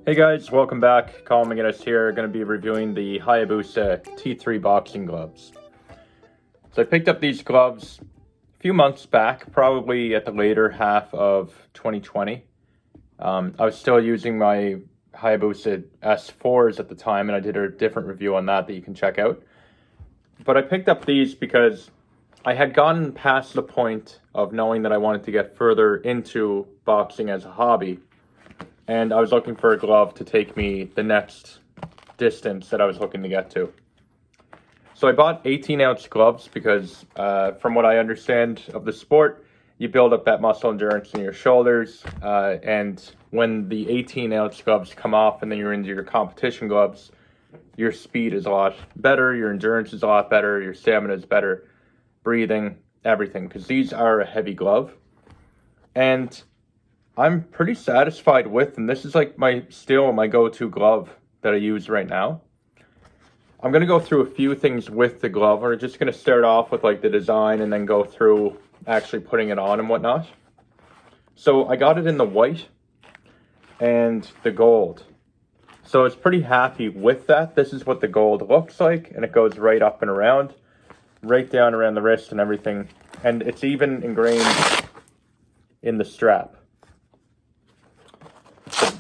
Hey guys, welcome back. Colin McGinnis here. Going to be reviewing the Hayabusa T3 boxing gloves. So I picked up these gloves a few months back, probably at the later half of 2020. I was still using my Hayabusa S4s at the time, and I did a different review on that you can check out. But I picked up these because I had gotten past the point of knowing that I wanted to get further into boxing as a hobby. And I was looking for a glove to take me the next distance that I was looking to get to. So I bought 18-ounce gloves because from what I understand of the sport, you build up that muscle endurance in your shoulders. And when the 18-ounce gloves come off and then you're into your competition gloves, your speed is a lot better, your endurance is a lot better, your stamina is better, breathing, everything. Because these are a heavy glove. And I'm pretty satisfied with, and this is like my go-to glove that I use right now. I'm going to go through a few things with the glove. We're just going to start off with like the design and then go through actually putting it on and whatnot. So I got it in the white and the gold. So I was pretty happy with that. This is what the gold looks like, and it goes right up and around, right down around the wrist and everything. And it's even ingrained in the strap.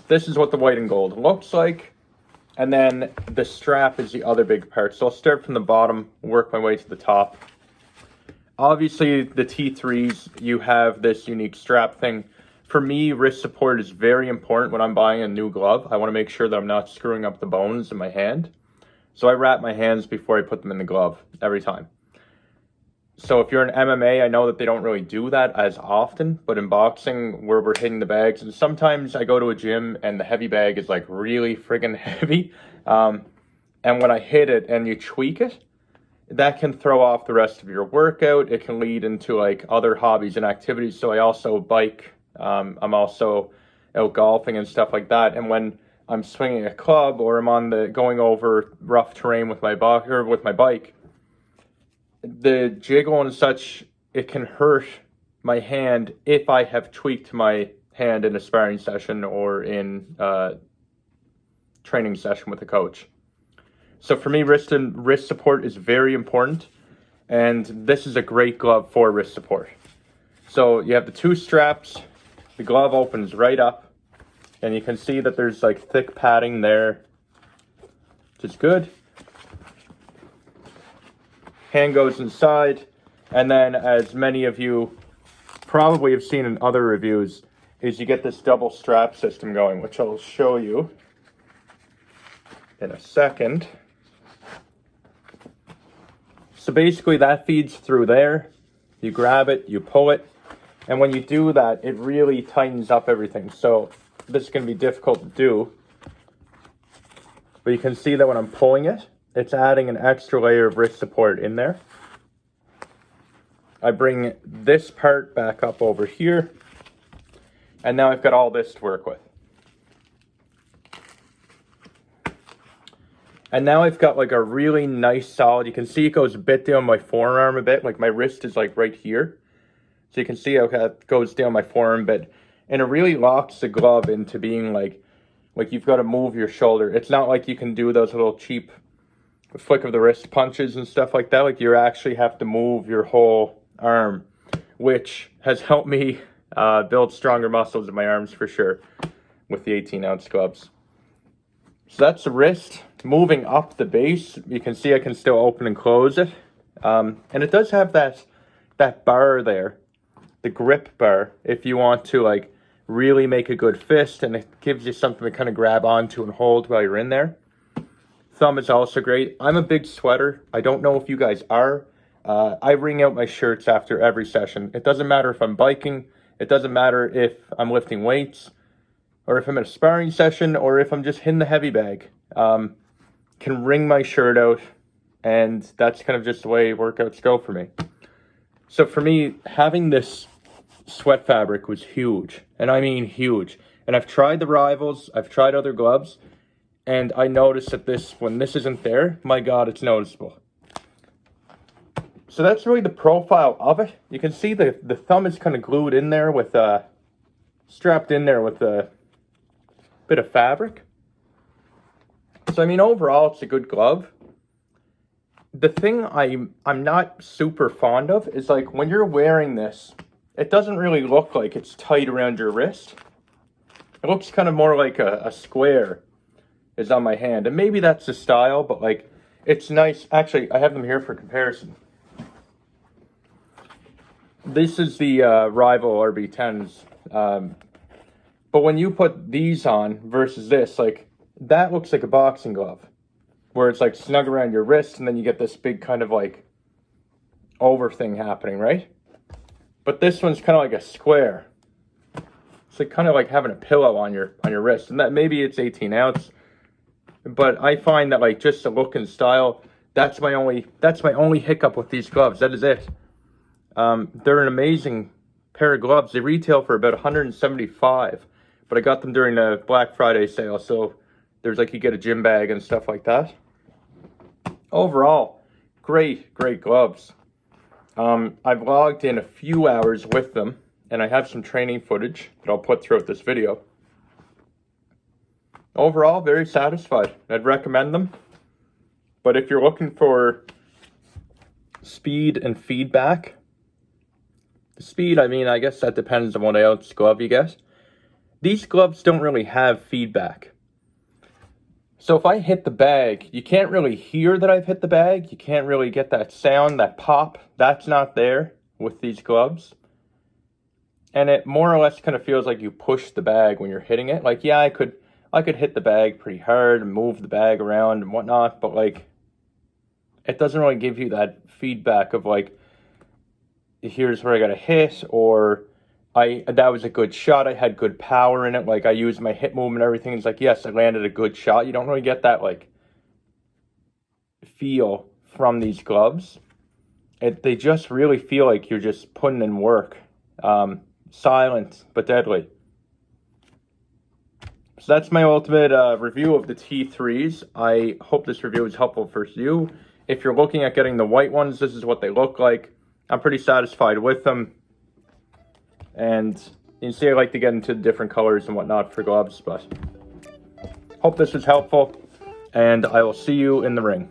This is what the white and gold looks like. And then the strap is the other big part. So I'll start from the bottom, work my way to the top. Obviously, the T3s, you have this unique strap thing. For me, wrist support is very important when I'm buying a new glove. I want to make sure that I'm not screwing up the bones in my hand. So I wrap my hands before I put them in the glove every time. So if you're in MMA, I know that they don't really do that as often, but in boxing, where we're hitting the bags, and sometimes I go to a gym and the heavy bag is like really friggin' heavy, and when I hit it and you tweak it, that can throw off the rest of your workout. It can lead into like other hobbies and activities. So I also bike. I'm also out golfing and stuff like that. And when I'm swinging a club or I'm on going over rough terrain with my bike, the jiggle and such, it can hurt my hand if I have tweaked my hand in a sparring session or in a training session with a coach. So for me, wrist support is very important, and this is a great glove for wrist support. So you have the two straps, the glove opens right up, and you can see that there's like thick padding there, which is good. Hand goes inside, and then as many of you probably have seen in other reviews, is you get this double strap system going, which I'll show you in a second. So basically that feeds through there. You grab it, you pull it, and when you do that, it really tightens up everything. So this is going to be difficult to do, but you can see that when I'm pulling it, it's adding an extra layer of wrist support in there. I bring this part back up over here, and now I've got all this to work with. And now I've got like a really nice solid, you can see it goes a bit down my forearm a bit, like my wrist is like right here. So you can see how it goes down my forearm a bit, and it really locks the glove into being like you've got to move your shoulder. It's not like you can do those little cheap flick of the wrist punches and stuff like that. Like you actually have to move your whole arm, which has helped me build stronger muscles in my arms for sure with the 18-ounce gloves. So that's the wrist. Moving up the base, you can see I can still open and close it, and it does have that bar there, the grip bar, if you want to like really make a good fist, and it gives you something to kind of grab onto and hold while you're in there. Thumb is also great. I'm a big sweater. I don't know if you guys are. I wring out my shirts after every session. It doesn't matter if I'm biking. It doesn't matter if I'm lifting weights, or if I'm in a sparring session, or if I'm just hitting the heavy bag. Can wring my shirt out, and that's kind of just the way workouts go for me. So for me, having this sweat fabric was huge, and I mean huge. And I've tried the rivals. I've tried other gloves. And I noticed that when this isn't there, my God, it's noticeable. So that's really the profile of it. You can see the thumb is kind of strapped in there with a bit of fabric. So I mean, overall, it's a good glove. The thing I'm not super fond of is like when you're wearing this, it doesn't really look like it's tight around your wrist. It looks kind of more like a square is on my hand. And maybe that's the style, but like it's nice. Actually, I have them here for comparison. This is the Rival RB10s. But when you put these on versus this, like that looks like a boxing glove, where it's like snug around your wrist and then you get this big kind of like over thing happening, right? But this one's kind of like a square. It's like kind of like having a pillow on your wrist, and that maybe it's 18 ounce. But I find that like just the look and style, that's my only hiccup with these gloves. That is it. They're an amazing pair of gloves. They retail for about $175, but I got them during the Black Friday sale, so there's like you get a gym bag and stuff like that. Overall, great gloves. I've logged in a few hours with them, and I have some training footage that I'll put throughout this video. Overall, very satisfied. I'd recommend them. But if you're looking for speed and feedback, the speed, I mean, I guess that depends on what else glove you get. These gloves don't really have feedback. So if I hit the bag, you can't really hear that I've hit the bag. You can't really get that sound, that pop. That's not there with these gloves. And it more or less kind of feels like you push the bag when you're hitting it. Like, yeah, I could hit the bag pretty hard and move the bag around and whatnot, but like, it doesn't really give you that feedback of like, here's where I got to hit, or that was a good shot. I had good power in it. Like I used my hip movement and everything. It's like, yes, I landed a good shot. You don't really get that like feel from these gloves. They just really feel like you're just putting in work. Silent but deadly. So that's my ultimate review of the T3s. I hope this review is helpful for you. If you're looking at getting the white ones, this is what they look like. I'm pretty satisfied with them. And you can see I like to get into different colors and whatnot for gloves, but hope this was helpful. And I will see you in the ring.